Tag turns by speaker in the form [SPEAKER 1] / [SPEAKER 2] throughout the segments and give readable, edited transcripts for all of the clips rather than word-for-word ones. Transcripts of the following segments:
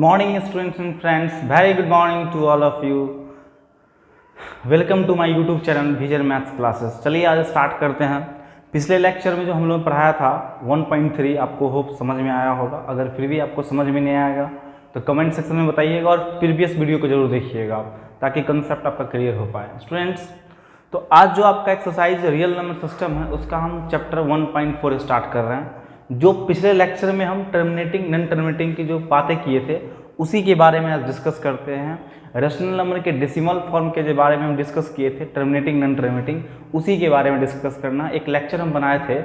[SPEAKER 1] morning students and friends, very good morning to all of you. Welcome to my YouTube channel vision maths classes. चलिए आज start करते हैं। पिछले lecture में जो हम लोग पढ़ाया था 1.3 आपको होप समझ में आया होगा। अगर फिर भी आपको समझ में नहीं आएगा तो कमेंट सेक्शन में बताइएगा और प्रीवियस वीडियो को जरूर देखिएगा ताकि कंसेप्ट आपका क्लियर हो पाए। स्टूडेंट्स, तो आज जो आपका एक्सरसाइज रियल नंबर सिस्टम है उसका हम चैप्टर 1.4 स्टार्ट कर रहे हैं। जो पिछले लेक्चर में हम टर्मिनेटिंग नॉन टर्मिनेटिंग की जो बातें किए थे उसी के बारे में आज डिस्कस करते हैं। रेशनल नंबर के डेसिमल फॉर्म के जो बारे में हम डिस्कस किए थे, टर्मिनेटिंग नॉन टर्मिनेटिंग, उसी के बारे में डिस्कस करना। एक लेक्चर हम बनाए थे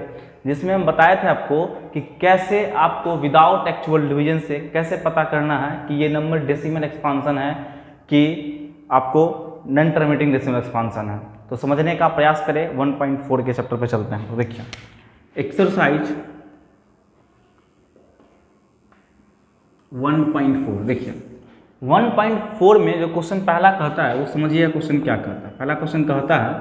[SPEAKER 1] जिसमें हम बताए थे आपको कि कैसे आपको विदाउट एक्चुअल डिवीजन से कैसे पता करना है कि ये नंबर डेसिमल एक्सपांसन है कि आपको नॉन टर्मिनेटिंग डेसिमल एक्सपांसन है। तो समझने का प्रयास करें। 1.4 के चैप्टर पे चलते हैं। तो देखिए एक्सरसाइज 1.4 देखिए 1.4 में जो क्वेश्चन पहला कहता है वो समझिए क्वेश्चन क्या कहता है। पहला क्वेश्चन कहता है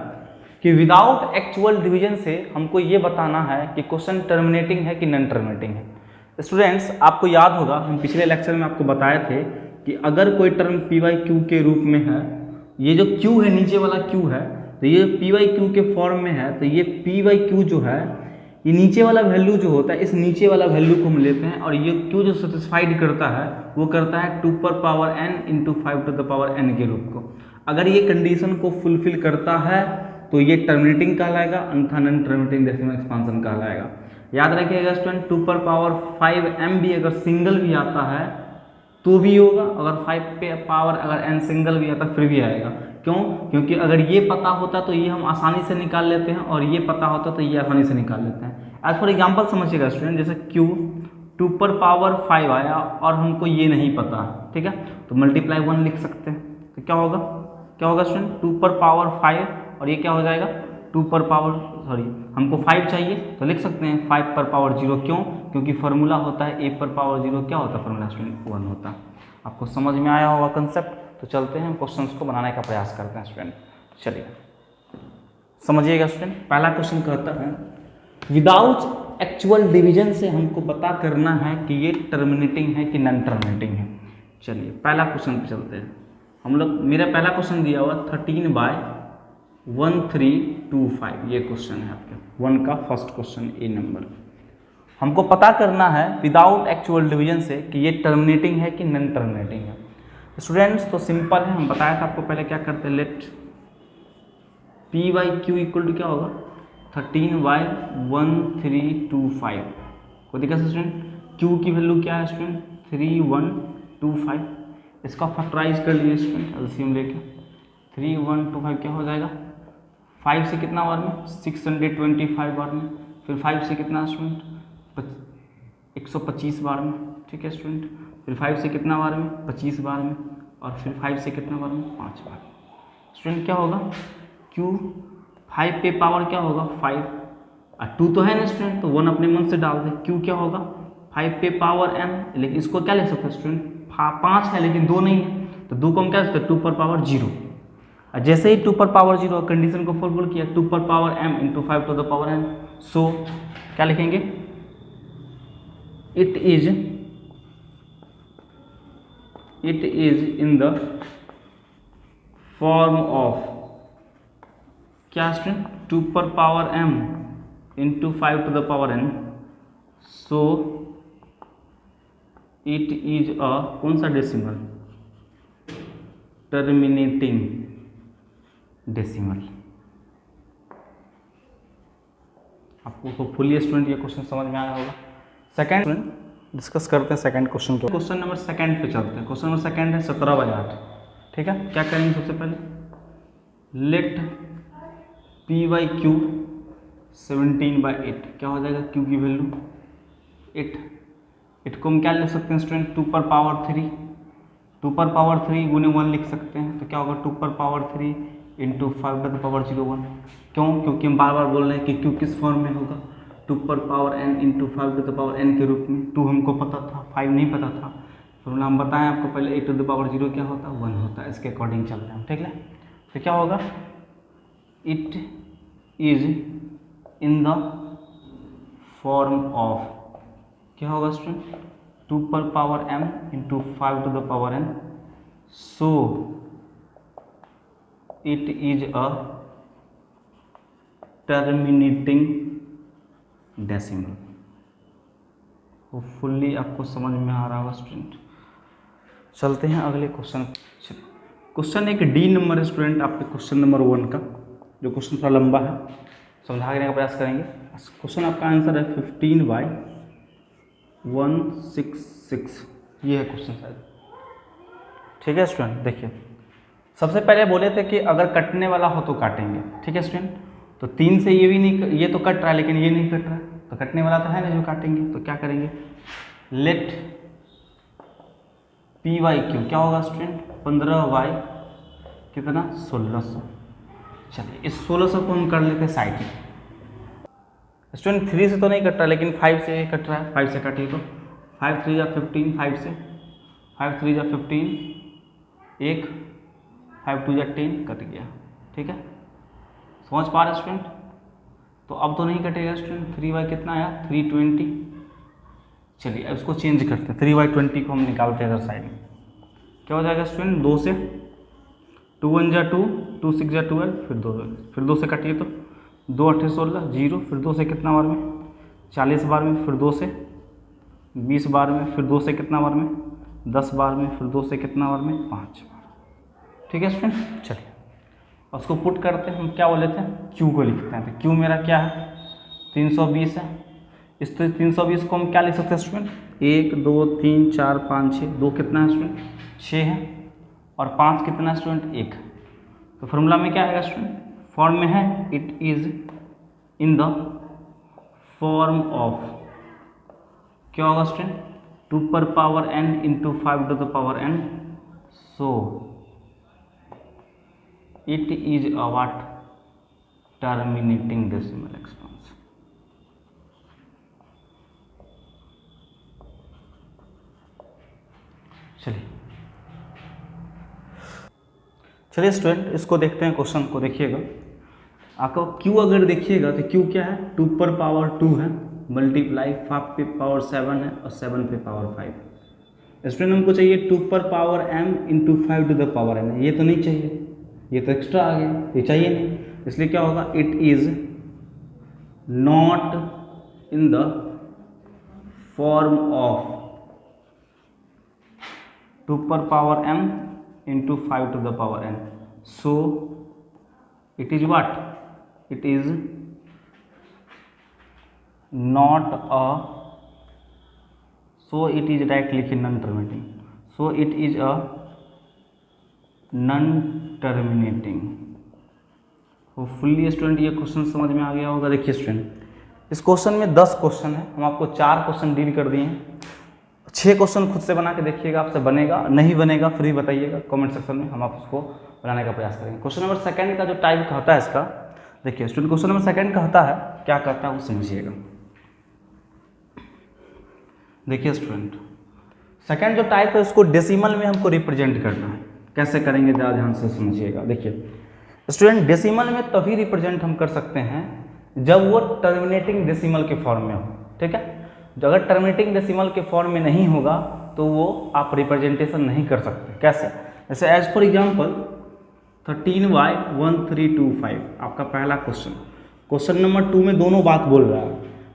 [SPEAKER 1] कि विदाउट एक्चुअल डिवीजन से हमको ये बताना है कि क्वेश्चन टर्मिनेटिंग है कि नॉन टर्मिनेटिंग है। स्टूडेंट्स, आपको याद होगा हम पिछले लेक्चर में आपको बताए थे कि अगर कोई टर्म पी वाई क्यू के रूप में है, ये जो क्यू है नीचे वाला क्यू है तो ये पी वाई क्यू के फॉर्म में है, तो ये पी वाई क्यू जो है ये नीचे वाला वैल्यू जो होता है इस नीचे वाला वैल्यू को हम लेते हैं और ये क्यू जो सेटिस्फाइड करता है वो करता है 2 पर power n into 5 to the power n के रूप को। अगर ये कंडीशन को फुलफिल करता है तो ये टर्मिनेटिंग कहलाएगा, अन्यथा नॉन टर्मिनेटिंग डेसिमल एक्सपांसन कहलाएगा। याद रखिएगा स्टूडेंट, 2 पर पावर 5m भी अगर सिंगल भी आता है तो भी होगा, अगर 5 पे पावर अगर n सिंगल भी आता फिर भी आएगा। क्यों? क्योंकि अगर ये पता होता तो ये हम आसानी से निकाल लेते हैं और ये पता होता तो ये आसानी से निकाल लेते हैं। एज फॉर एग्जाम्पल समझिएगा स्टूडेंट, जैसे q 2 पर पावर 5 आया और हमको ये नहीं पता है, ठीक है, तो मल्टीप्लाई 1 लिख सकते हैं। तो क्या होगा स्टूडेंट, 2 पर पावर 5 और ये क्या हो जाएगा 2 पर पावर हमको 5 चाहिए तो लिख सकते हैं 5 पर पावर 0। क्यों? क्योंकि फार्मूला होता है a पर पावर 0 क्या होता है फार्मूला स्टूडेंट 1 होता है। आपको समझ में आया होगा कंसेप्ट। तो चलते हैं क्वेश्चंस को बनाने का प्रयास करते हैं स्टूडेंट। चलिए समझिएगा स्टूडेंट, पहला क्वेश्चन कहता है विदाउट एक्चुअल डिवीजन से हमको पता करना है कि ये टर्मिनेटिंग है कि नॉन टर्मिनेटिंग है। चलिए पहला क्वेश्चन पे चलते हैं हम लोग। मेरा पहला क्वेश्चन दिया हुआ 13/1325, ये क्वेश्चन है आपके 1 का फर्स्ट क्वेश्चन ए नंबर। हमको पता करना है विदाउट एक्चुअल डिवीजन से कि ये टर्मिनेटिंग है कि नॉन टर्मिनेटिंग है। स्टूडेंट्स, तो सिंपल है, हम बताया था आपको पहले क्या करते हैं, let p by q equal to क्या होगा 13/1325। कोई दिक्कत है स्टूडेंट? क्यू की वैल्यू क्या है स्टूडेंट 3125। इसका फैक्टराइज कर लीजिए स्टूडेंट, एलसीएम लेके 3125 क्या हो जाएगा 5 से कितना बार में 625 बार में, फिर 5 से कितना स्टूडेंट 125 बार में, ठीक है स्टूडेंट, फिर 5 से कितना बार में 25 बार में, और फिर 5 से कितना बार में 5 बार। स्टूडेंट क्या होगा Q 5 पे पावर क्या होगा 5 और 2 तो है ना स्टूडेंट, तो 1 अपने मन से डाल दे। Q क्या होगा 5 पे पावर m, लेकिन इसको क्या लिख सकते हैं स्टूडेंट 5 है लेकिन 2 नहीं है, तो 2 को हम क्या लिख सकते हैं 2 पर पावर 0। और जैसे ही 2 पर पावर 0 कंडीशन को फुलफिल किया 2 पर power m into 5 to the power n, so क्या लिखेंगे it is in the form of क्या स्टूडेंट 2 पर power m into 5 to the power n, so it is a कौन सा डेसिमल टर्मिनेटिंग डेसिमल। आपको तो फुली स्टूडेंट ये question समझ में आया होगा। सेकंड स्टूडेंट डिस्कस करते हैं सेकंड क्वेश्चन को। क्वेश्चन नंबर सेकंड पे चलते हैं। क्वेश्चन नंबर सेकंड है 17/8, ठीक है। क्या करेंगे सबसे पहले, लेट पी वाई क्यू 17/8 क्या हो जाएगा, क्यू की वैल्यू 8 को हम क्या लिख सकते हैं स्टूडेंट 2 पर पावर 3, 2 पर पावर 3 गुने 1 लिख सकते हैं। तो क्या होगा 2 पर power 3 into 5 to the power 01। क्यों? क्योंकि हम बार बार बोल रहे हैं कि क्यू किस फॉर्म में होगा 2 पर power n into 5 to the power n के रूप में। 2 हमको पता था, 5 नहीं पता था, फॉर्मूला हम बताएं आपको पहले 8 टू द पावर 0 क्या होता है 1 होता है। इसके अकॉर्डिंग चल रहे हैं, ठीक है। तो क्या होगा it is in the form of क्या होगा स्टूडेंट 2 पर power m into 5 to the power n, so it is a terminating decimal. Hopefully आपको समझ में आ रहा होगा स्टूडेंट। चलते हैं अगले क्वेश्चन। क्वेश्चन एक डी नंबर है स्टूडेंट, आपके क्वेश्चन नंबर 1 का, जो क्वेश्चन थोड़ा लंबा है, समझा देने का प्रयास करेंगे। क्वेश्चन आपका आंसर है 15/166, ये है क्वेश्चन शायद। ठीक है स्टूडेंट, देखिए सबसे पहले बोले थे कि अगर कटने वाला हो तो काटेंगे। ठीक है स्टूडेंट, तो 3 से ये भी नहीं, ये तो कट रहा है लेकिन ये नहीं कट रहा है, तो कटने वाला तो है ना जो काटेंगे। तो क्या करेंगे, लेट पी वाई क्यू क्या होगा स्टूडेंट, 15 कितना 1600। चलिए इस 1600 को हम कर लेते हैं साइड में। स्टूडेंट 3 से तो नहीं कट रहा लेकिन 5 से कट रहा है, 5 से काटिए तो 5 3 या 15, 5 से 5 3 या 15, 1 5 2 या 10 कट गया। ठीक है, समझ पा रहे स्टूडेंट। तो अब तो नहीं कटेगा स्टूडेंट, 3y कितना आया 320। चलिए अब इसको चेंज करते हैं, 3y20 को हम निकालते हैं इधर साइड में। क्या हो जाएगा स्टूडेंट, 2 से 2 1 जा 2, 2 6 जा 12, फिर 2 से काटिए तो 2 8 16 0, फिर 2 से कितना बार में 40 बार में, फिर 2 से 20 बार में, फिर 2 से कितना बार में 10 बार में, फिर 2 से कितना बार में 5 बार। ठीक है स्टूडेंट, चलिए उसको पुट करते हैं। हम क्या बोले थे, क्यू को लिखते हैं। तो क्यू मेरा क्या है 320 है। इस 320 को हम क्या लिख सकते हैं स्टूडेंट, 1 2 3 4 5 6, 2 कितना है स्टूडेंट 6 है, और 5 कितना है स्टूडेंट 1। तो फॉर्मूला में क्या आएगा स्टूडेंट, फॉर्म में है it is in the form of, क्या होगा स्टूडेंट 2 पर power n into 5 to the power n, so it is a what, terminating decimal expansion। चलिए स्टूडेंट इसको देखते हैं, क्वेश्चन को देखिएगा। आपको क्यू अगर देखिएगा तो क्यू क्या है 2 पर पावर 2 है, मल्टीप्लाई 5 पे पावर 7 है और 7 पे पावर 5। स्टूडेंट हमको चाहिए 2 पर power m into 5 to the power n, ये तो नहीं चाहिए, ये तो एक्स्ट्रा आ गया, ये चाहिए नहीं, इसलिए क्या होगा it is not in the form of 2 पर power m into 5 to the power n, so it is what, it is not a, so it is direct लिखिए non terminating, so it is a non terminating. Hopefully student ये question समझ में आ गया होगा। देखिए student इस question में 10 question है, हम आपको 4 क्वेश्चन डील कर दिए हैं। 6 क्वेश्चन खुद से बना के देखिएगा, आपसे बनेगा नहीं बनेगा फिर ही बताइएगा कमेंट सेक्शन में, हम आप उसको बनाने का प्रयास करेंगे। क्वेश्चन नंबर 2 का जो टाइप कहता है इसका, देखिए स्टूडेंट क्वेश्चन नंबर 2 कहता है, क्या कहता है वो समझिएगा। देखिए स्टूडेंट 2 जो टाइप है उसको डेसिमल में हमको रिप्रेजेंट करना है। कैसे करेंगे ज़रा ध्यान से समझिएगा। देखिए स्टूडेंट डेसिमल में तभी रिप्रेजेंट हम कर सकते हैं जब वो टर्मिनेटिंग डेसिमल के फॉर्म में हो। ठीक है, अगर टर्मिनेटिंग डेसिमल के फॉर्म में नहीं होगा तो वो आप रिप्रेजेंटेशन नहीं कर सकते। कैसे, जैसे एज फॉर एग्जांपल 13y1325 आपका पहला क्वेश्चन, क्वेश्चन नंबर 2 में दोनों बात बोल रहा है।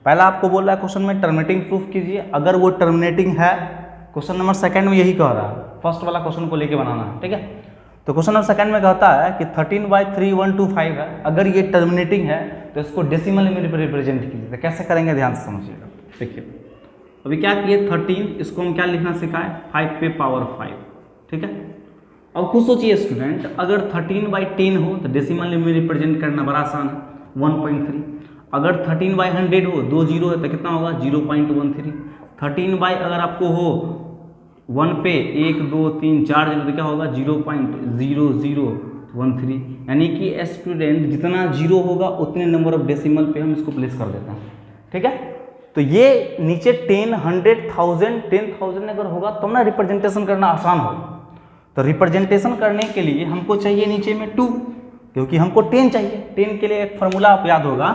[SPEAKER 1] पहला आपको बोल रहा है क्वेश्चन में टर्मिनेटिंग प्रूफ कीजिए, अगर वो टर्मिनेटिंग है। क्वेश्चन नंबर 2 में यही कह रहा है, फर्स्ट वाला क्वेश्चन को लेके बनाना है। ठीक है, तो क्वेश्चन नंबर 2 में कहता है कि 13/3125 है, अगर ये टर्मिनेटिंग है तो इसको डेसिमल में रिप्रेजेंट कीजिए। तो कैसे करेंगे ध्यान से समझिएगा। देखिए अभी क्या किए 13, इसको हम क्या लिखना सिखाए 5 पे पावर 5। ठीक है, अब खुद सोचिए स्टूडेंट, अगर 13/10 हो तो डेसिमल में रिप्रेजेंट करना बड़ा आसान है 1.3। अगर 13/100 हो, 2 जीरो है तो कितना होगा 0.13। 13 अगर आपको हो 1 पे 1 2 3 4 जीरो तो क्या होगा 0.0013। यानी कि स्टूडेंट जितना जीरो होगा उतने नंबर ऑफ डेसिमल पे हम इसको प्लेस कर देते हैं। ठीक है, तो ये नीचे 10 100 1000 10,000 अगर होगा तो ना रिप्रेजेंटेशन करना आसान हो। तो रिप्रेजेंटेशन करने के लिए हमको चाहिए नीचे में 2, क्योंकि हमको 10 चाहिए। 10 के लिए एक फार्मूला आप याद होगा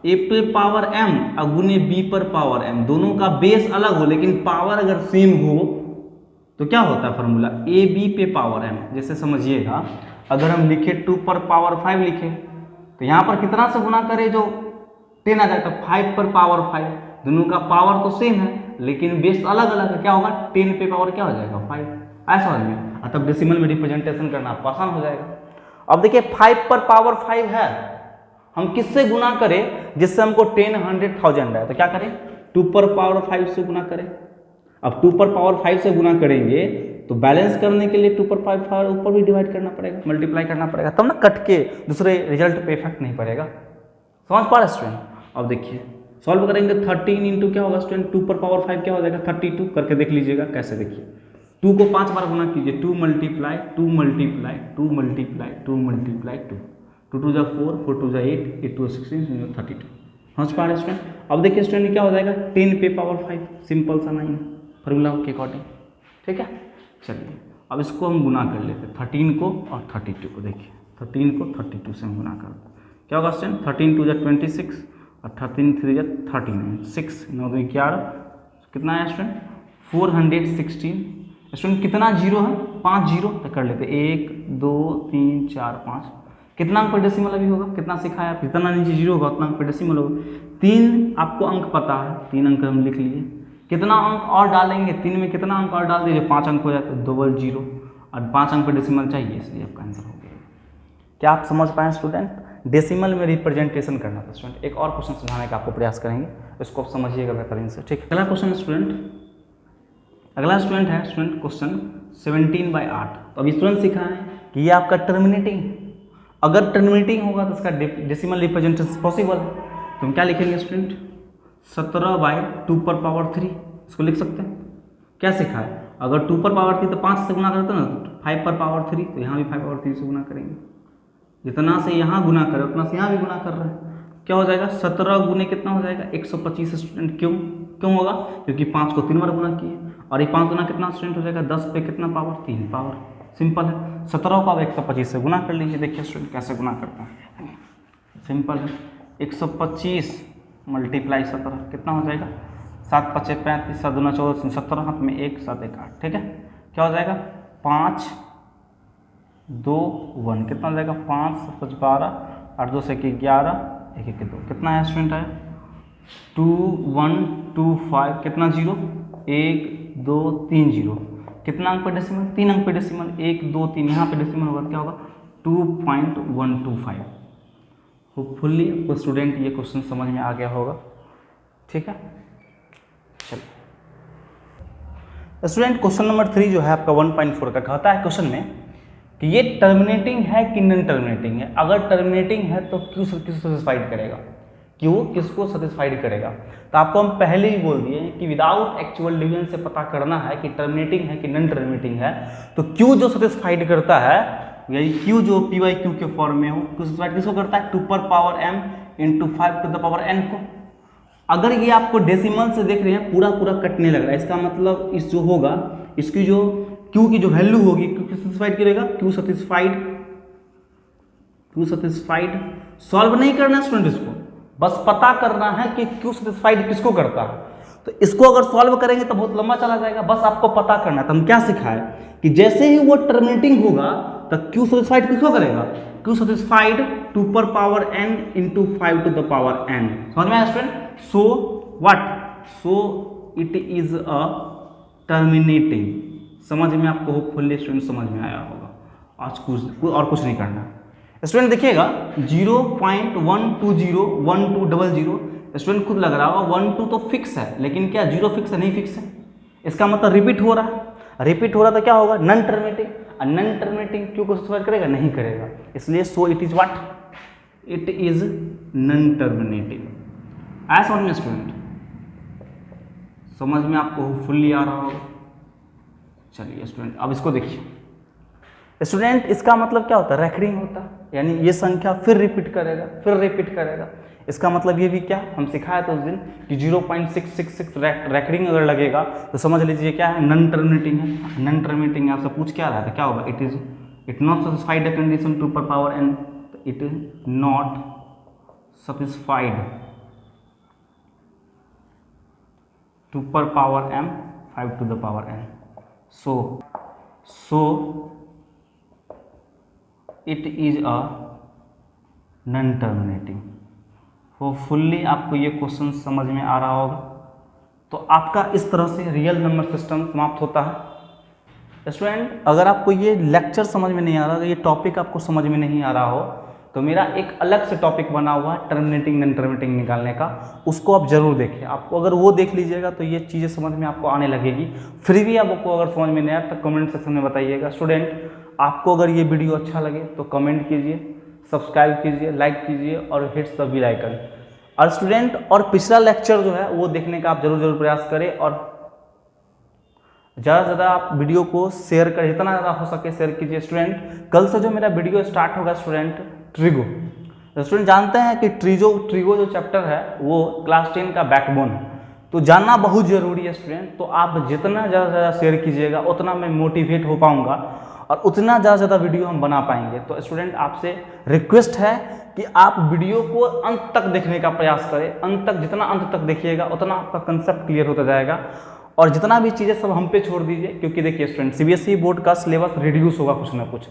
[SPEAKER 1] ए पे पावर एम और गुने बी पर पावर एम, दोनों का बेस अलग हो लेकिन पावर अगर सेम हो तो क्या होता है फॉर्मूला, ए बी पे पावर एम। जैसे समझिएगा अगर हम लिखे 2 पर पावर 5 लिखे तो यहाँ पर कितना से गुना करें जो 10 आ जाए, तो 5 पर पावर 5, दोनों का पावर तो सेम है लेकिन बेस अलग अलग है, क्या होगा 10 पे पावर क्या हो जाएगा 5, ऐसा समझ में। तब डेसिमल में रिप्रेजेंटेशन करना आपको आसान हो जाएगा। अब देखिए 5 पर पावर 5 है, हम किससे गुना करें जिससे हमको 10, 100, 1000 है, तो क्या करें 2 पर पावर 5 से गुना करें। अब 2 पर पावर 5 से गुना करेंगे तो बैलेंस करने के लिए 2 पर पावर 5 ऊपर भी डिवाइड करना पड़ेगा, मल्टीप्लाई करना पड़ेगा, तब ना कट के दूसरे रिजल्ट पे इफेक्ट नहीं पड़ेगा। समझ पा रहे स्टूडेंट। अब देखिए सॉल्व करेंगे 13 इंटू क्या होगा स्टूडेंट, 2 पर पावर 5 क्या हो जाएगा 32, करके देख लीजिएगा कैसे। देखिए 2 को 5 बार गुना कीजिए, 2 मल्टीप्लाई 2 मल्टीप्लाई 2 मल्टीप्लाई 2 मल्टीप्लाई 2, 2 2 जा 4, 4 2 जा 8, 8 2 16, 32। समझ पा रहे स्टूडेंट। अब देखिए स्टूडेंट क्या हो जाएगा 10 पे पावर 5, सिंपल सा 9 फॉर्मूला के अकॉर्डिंग, ठीक है। चलिए अब इसको हम गुना कर लेते हैं 13 को और 32 को। देखिए 13 को 32 से हम गुना करते हैं, क्या होगा स्टूडेंट 13 2 जा 26 और 13 3 जा 39, 6 9 2 11, कितना है स्टूडेंट 416। स्टूडेंट कितना जीरो है 5 जीरो, तो कर लेते 1 2 3 4 5, कितना अंक पर डेसिमल अभी होगा, कितना सिखाया आप, जितना नीचे जीरो होगा उतना अंक पर डेसिमल होगा। 3 आपको अंक पता है, 3 अंक हम लिख लिए, कितना अंक और डालेंगे 3 में, कितना अंक और डाल दीजिए 5 अंक हो जाते हैं, डबल जीरो और 5 अंक पर डेसिमल चाहिए, इसलिए आपका आंसर हो गया। क्या आप समझ पाए स्टूडेंट, डेसिमल में रिप्रेजेंटेशन करना था स्टूडेंट। एक और क्वेश्चन समझाने का आपको प्रयास करेंगे, इसको आप समझिएगा बेहतरीन से, ठीक है। अगला क्वेश्चन स्टूडेंट, अगला स्टूडेंट है स्टूडेंट क्वेश्चन 17/8। तो अभी स्टूडेंट सीखा है कि ये आपका टर्मिनेटिंग, अगर टर्मिनेटिंग होगा तो इसका डेसिमल रिप्रेजेंटेशन पॉसिबल है, तो हम क्या लिखेंगे स्टूडेंट 17/2 पर पावर 3, इसको लिख सकते हैं। क्या सीखा है, अगर 2 पर पावर 3 तो 5 से गुना करते हैं ना, 5 पर पावर 3, तो यहाँ भी 5 पावर 3 से गुना करेंगे, जितना से यहाँ गुना करें उतना से यहाँ भी गुना कर रहे हैं, क्या हो जाएगा 17 गुने कितना हो जाएगा 125 स्टूडेंट। क्यों क्यों होगा, क्योंकि 5 को 3 बार गुना किए, और ये 5 गुना कितना स्टूडेंट हो जाएगा 10 पे कितना पावर 3 पावर, सिंपल है। 17 को आप 125 से गुना कर लीजिए, देखिए स्टूडेंट कैसे गुना करते हैं, सिंपल है 125 मल्टीप्लाई 17 कितना हो जाएगा 7 5 35, 7 2 14, 17 हाथ में 1 7 1 8, ठीक है। क्या हो जाएगा 5 2 1, कितना हो जाएगा 5 5 12, 8 2 से 11, 1 1 2, कितना है स्टूडेंट है 2 1 2 5, कितना जीरो 1 2 3 जीरो, कितना अंक पे डेसिमल 3 अंक पे डेसिमल 1 2 3, यहाँ पे डेसिमल होगा क्या होगा 2.125। होपफुली आपको स्टूडेंट ये क्वेश्चन समझ में आ गया होगा, ठीक है। चलिए स्टूडेंट क्वेश्चन नंबर 3 जो है आपका 1.4 का कहता है क्वेश्चन में कि ये टर्मिनेटिंग है कि नॉन टर्मिनेटिंग है। अगर टर्मिनेटिंग है तो क्यों किसको सेटिस्फाइड करेगा, क्यों किसको सेटिस्फाइड करेगा। तो आपको हम पहले ही बोल दिए कि विदाउट एक्चुअल डिवीजन से पता करना है कि टर्मिनेटिंग है कि नॉन टर्मिनेटिंग है। तो क्यू जो सेटिस्फाइड करता है, यही क्यू जो पी वाई क्यू के फॉर्म में हो, क्यू सेटिस्फाइड किसको करता है 2 पर power m into 5 to the power n को। अगर ये आपको डेसिमल से देख रहे हैं पूरा पूरा कटने लग रहा है, इसका मतलब इस जो होगा इसकी जो क्यू की जो वैल्यू होगी क्यू सेटिस्फाइड करेगा, क्यू सेटिस्फाइड। सॉल्व नहीं करना स्टूडेंट, इसको बस पता करना है कि क्यू सेटिस्फाइड किसको करता है। तो इसको अगर सॉल्व करेंगे तो बहुत लंबा चला जाएगा, बस आपको पता करना है। तो हम क्या सिखाए कि जैसे ही वो टर्मिनेटिंग होगा तो क्यू सेटिस्फाइड किसको करेगा, क्यू सेटिस्फाइड 2 पर power n into 5 to the power n। समझ में आया student. So what, so it is a terminating. समझ में आपको होपफुली स्टूडेंट समझ में आया होगा। आज कुछ और कुछ नहीं करना स्टूडेंट। देखिएगा 0.1201200 स्टूडेंट खुद लग रहा होगा 1 2 तो फिक्स है, लेकिन क्या 0 फिक्स है, नहीं फिक्स है। इसका मतलब रिपीट हो रहा है, रिपीट हो रहा तो क्या होगा नॉन टर्मिनेटिंग। नॉन टर्मिनेटिंग क्यों को सेटिस्फाई करेगा, नहीं करेगा, इसलिए सो it is what, it is non terminating. आया समझ में स्टूडेंट, समझ में आपको फुल्ली आ रहा होगा। चलिए स्टूडेंट अब इसको देखिए स्टूडेंट, इसका मतलब क्या होता है रेकरिंग होता है, यानी ये संख्या फिर रिपीट करेगा फिर रिपीट करेगा। इसका मतलब ये भी क्या हम सिखाया था उस दिन कि 0.666 रेकरिंग अगर लगेगा तो समझ लीजिए क्या है नॉन टर्मिनेटिंग है। नॉन टर्मिनेटिंग आपसे पूछ क्या रहा था, क्या होगा it not satisfied the condition 2 पर power n, it is not satisfied 2 पर power m 5 to the power n. So it is a non terminating. Hopefully आपको ये क्वेश्चन समझ में आ रहा होगा. तो आपका इस तरह से रियल नंबर सिस्टम समाप्त होता है. स्टूडेंट, अगर आपको ये लेक्चर समझ में नहीं आ रहा, अगर ये टॉपिक आपको समझ में नहीं आ रहा हो, तो मेरा एक अलग से टॉपिक बना हुआ है टर्मिनेटिंग नॉन टर्मिनेटिंग निकालने का, उसको आप जरूर देखें. आपको अगर वो देख लीजिएगा तो ये चीज़ें समझ में आपको आने लगेगी. फिर भी आपको अगर समझ में नहीं आया तो कमेंट सेक्शन में बताइएगा. स्टूडेंट, आपको अगर ये वीडियो अच्छा लगे तो कमेंट कीजिए, सब्सक्राइब कीजिए, लाइक कीजिए और हिट्स द बेल आइकन. और स्टूडेंट, और पिछला लेक्चर जो है वो देखने का आप जरूर प्रयास करें और ज़्यादा से ज़्यादा आप वीडियो को शेयर करें, जितना ज़्यादा हो सके शेयर कीजिए. स्टूडेंट, कल से जो मेरा वीडियो स्टार्ट होगा स्टूडेंट, ट्रिगो. स्टूडेंट जानते हैं कि ट्रिगो जो चैप्टर है वो क्लास 10 का बैकबोन है, तो जानना बहुत ज़रूरी है. स्टूडेंट, तो आप जितना ज़्यादा से ज़्यादा शेयर कीजिएगा उतना मैं मोटिवेट हो पाऊँगा और उतना ज़्यादा से ज़्यादा वीडियो हम बना पाएंगे. तो स्टूडेंट, आपसे रिक्वेस्ट है कि आप वीडियो को अंत तक देखने का प्रयास करें. अंत तक, जितना अंत तक देखिएगा उतना आपका कंसेप्ट क्लियर होता जाएगा. और जितना भी चीज़ें सब हम पे छोड़ दीजिए, क्योंकि देखिए स्टूडेंट, सीबीएसई बोर्ड का सिलेबस रिड्यूस होगा कुछ ना कुछ.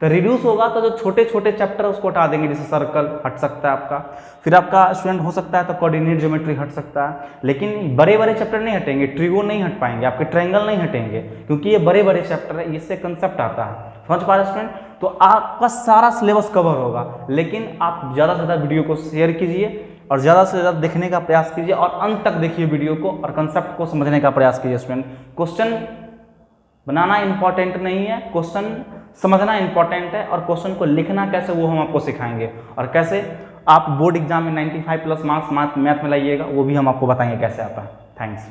[SPEAKER 1] तो रिड्यूस होगा तो जो छोटे छोटे चैप्टर उसको हटा देंगे. जैसे सर्कल हट सकता है आपका, फिर आपका स्टूडेंट हो सकता है तो कोऑर्डिनेट ज्योमेट्री हट सकता है, लेकिन बड़े बड़े चैप्टर नहीं हटेंगे. ट्रिगो नहीं हट पाएंगे, आपके ट्रायंगल नहीं हटेंगे, क्योंकि ये बड़े बड़े चैप्टर है, इससे कंसेप्ट आता है. समझ पा रहे स्टूडेंट? तो आपका सारा सिलेबस कवर होगा, लेकिन आप ज़्यादा से ज़्यादा वीडियो को शेयर कीजिए और ज़्यादा से ज़्यादा देखने का प्रयास कीजिए और अंत तक देखिए वीडियो को और कंसेप्ट को समझने का प्रयास कीजिए. स्टूडेंट, क्वेश्चन बनाना इंपॉर्टेंट नहीं है, क्वेश्चन समझना इंपॉर्टेंट है. और क्वेश्चन को लिखना कैसे वो हम आपको सिखाएंगे, और कैसे आप बोर्ड एग्जाम में 95+ मार्क्स मैथ में लाइएगा वो भी हम आपको बताएंगे कैसे आता है. थैंक्स.